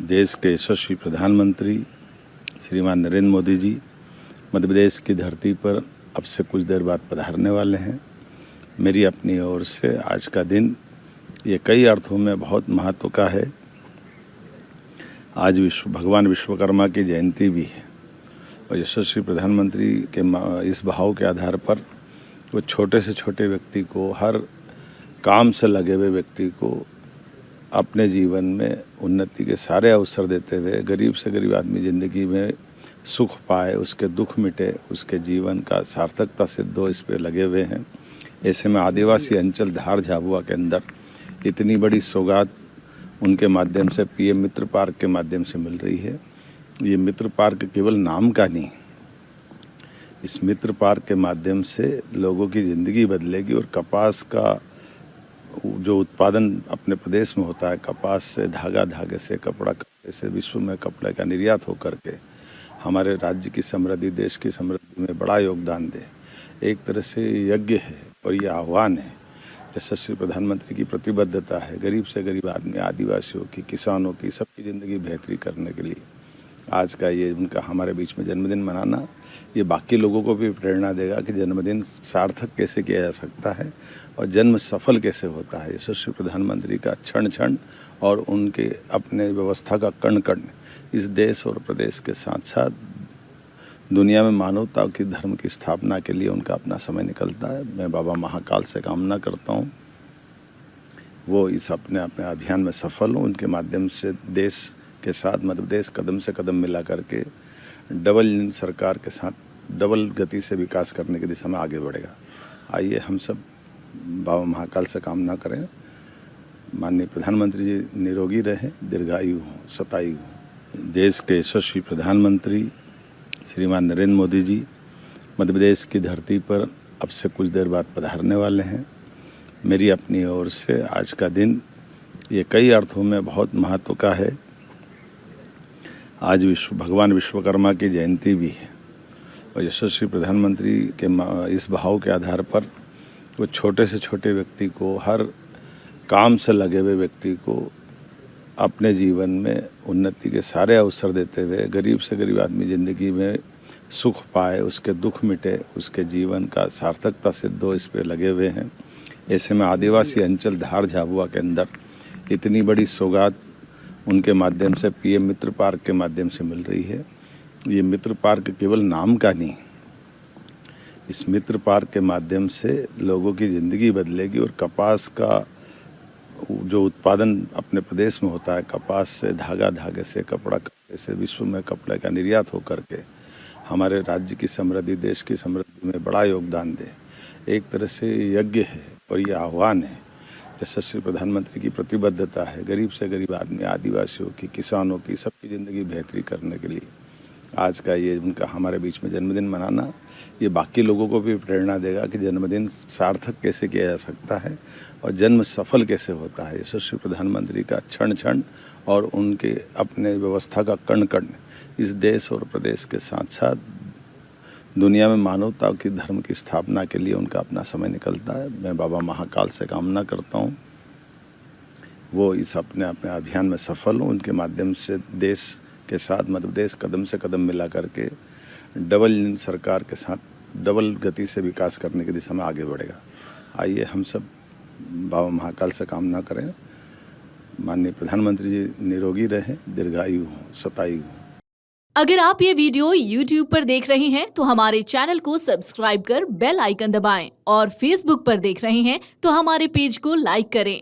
देश के यशस्वी प्रधानमंत्री श्रीमान नरेंद्र मोदी जी मध्य प्रदेश की धरती पर अब से कुछ देर बाद पधारने वाले हैं। मेरी अपनी ओर से आज का दिन ये कई अर्थों में बहुत महत्व का है। आज भगवान विश्वकर्मा की जयंती भी है और यशस्वी प्रधानमंत्री के इस भाव के आधार पर वो छोटे से छोटे व्यक्ति को, हर काम से लगे हुए व्यक्ति को अपने जीवन में उन्नति के सारे अवसर देते हुए गरीब से गरीब आदमी ज़िंदगी में सुख पाए, उसके दुख मिटे, उसके जीवन का सार्थकता सिद्ध हो, इस पे लगे हुए हैं। ऐसे में आदिवासी अंचल धार झाबुआ के अंदर इतनी बड़ी सौगात उनके माध्यम से पीएम मित्र पार्क के माध्यम से मिल रही है। ये मित्र पार्क केवल नाम का नहीं, इस मित्र पार्क के माध्यम से लोगों की ज़िंदगी बदलेगी और कपास का जो उत्पादन अपने प्रदेश में होता है, कपास से धागा, धागे से कपड़ा, कपड़े से विश्व में कपड़े का निर्यात होकर के हमारे राज्य की समृद्धि, देश की समृद्धि में बड़ा योगदान दे। एक तरह से यज्ञ है और ये आह्वान है। यशस्वी प्रधानमंत्री की प्रतिबद्धता है गरीब से गरीब आदमी, आदिवासियों की, किसानों की, सबकी ज़िंदगी बेहतरी करने के लिए आज का ये उनका हमारे बीच में जन्मदिन मनाना, ये बाकी लोगों को भी प्रेरणा देगा कि जन्मदिन सार्थक कैसे किया जा सकता है और जन्म सफल कैसे होता है। यशस्वी प्रधानमंत्री का क्षण क्षण और उनके अपने व्यवस्था का कण कण इस देश और प्रदेश के साथ साथ दुनिया में मानवता की धर्म की स्थापना के लिए उनका अपना समय निकलता है। मैं बाबा महाकाल से कामना करता हूँ वो इस अपने अभियान में सफल हों। उनके माध्यम से देश के साथ मध्य प्रदेश कदम से कदम मिला करके डबल इंजन सरकार के साथ डबल गति से विकास करने की दिशा में आगे बढ़ेगा। आइए हम सब बाबा महाकाल से कामना करें, माननीय प्रधानमंत्री जी निरोगी रहें, दीर्घायु हों, शतायु हों। देश के यशस्वी प्रधानमंत्री श्रीमान नरेंद्र मोदी जी मध्य प्रदेश की धरती पर अब से कुछ देर बाद पधारने वाले हैं। मेरी अपनी ओर से आज का दिन ये कई अर्थों में बहुत महत्व का है। आज भगवान विश्वकर्मा की जयंती भी है और यशस्वी प्रधानमंत्री के इस भाव के आधार पर वो छोटे से छोटे व्यक्ति को, हर काम से लगे हुए व्यक्ति को अपने जीवन में उन्नति के सारे अवसर देते हुए गरीब से गरीब आदमी ज़िंदगी में सुख पाए, उसके दुख मिटे, उसके जीवन का सार्थकता सिद्ध हो, इस पे लगे हुए हैं। ऐसे में आदिवासी अंचल धार झाबुआ के अंदर इतनी बड़ी सौगात उनके माध्यम से पीएम मित्र पार्क के माध्यम से मिल रही है। ये मित्र पार्क केवल नाम का नहीं, इस मित्र पार्क के माध्यम से लोगों की ज़िंदगी बदलेगी और कपास का जो उत्पादन अपने प्रदेश में होता है, कपास से धागा, धागे से कपड़ा, कपड़े से विश्व में कपड़े का निर्यात होकर के हमारे राज्य की समृद्धि, देश की समृद्धि में बड़ा योगदान दे। एक तरह से यज्ञ है और ये आह्वान है। यशस्वी प्रधानमंत्री की प्रतिबद्धता है गरीब से गरीब आदमी, आदिवासियों की, किसानों की, सबकी ज़िंदगी बेहतरी करने के लिए आज का ये उनका हमारे बीच में जन्मदिन मनाना, ये बाकी लोगों को भी प्रेरणा देगा कि जन्मदिन सार्थक कैसे किया जा सकता है और जन्म सफल कैसे होता है। यशस्वी प्रधानमंत्री का क्षण क्षण और उनके अपने व्यवस्था का कण कण इस देश और प्रदेश के साथ साथ दुनिया में मानवता की धर्म की स्थापना के लिए उनका अपना समय निकलता है। मैं बाबा महाकाल से कामना करता हूँ वो इस अपने अभियान में सफल हों। उनके माध्यम से देश के साथ मध्य प्रदेश कदम से कदम मिला करके डबल इंजन सरकार के साथ डबल गति से विकास करने की दिशा में आगे बढ़ेगा। आइए हम सब बाबा महाकाल से कामना करें, माननीय प्रधानमंत्री जी निरोगी रहें, दीर्घायु हों, शतायु हों। अगर आप ये वीडियो YouTube पर देख रहे हैं तो हमारे चैनल को सब्सक्राइब कर बेल आइकन दबाएं और Facebook पर देख रहे हैं तो हमारे पेज को लाइक करें।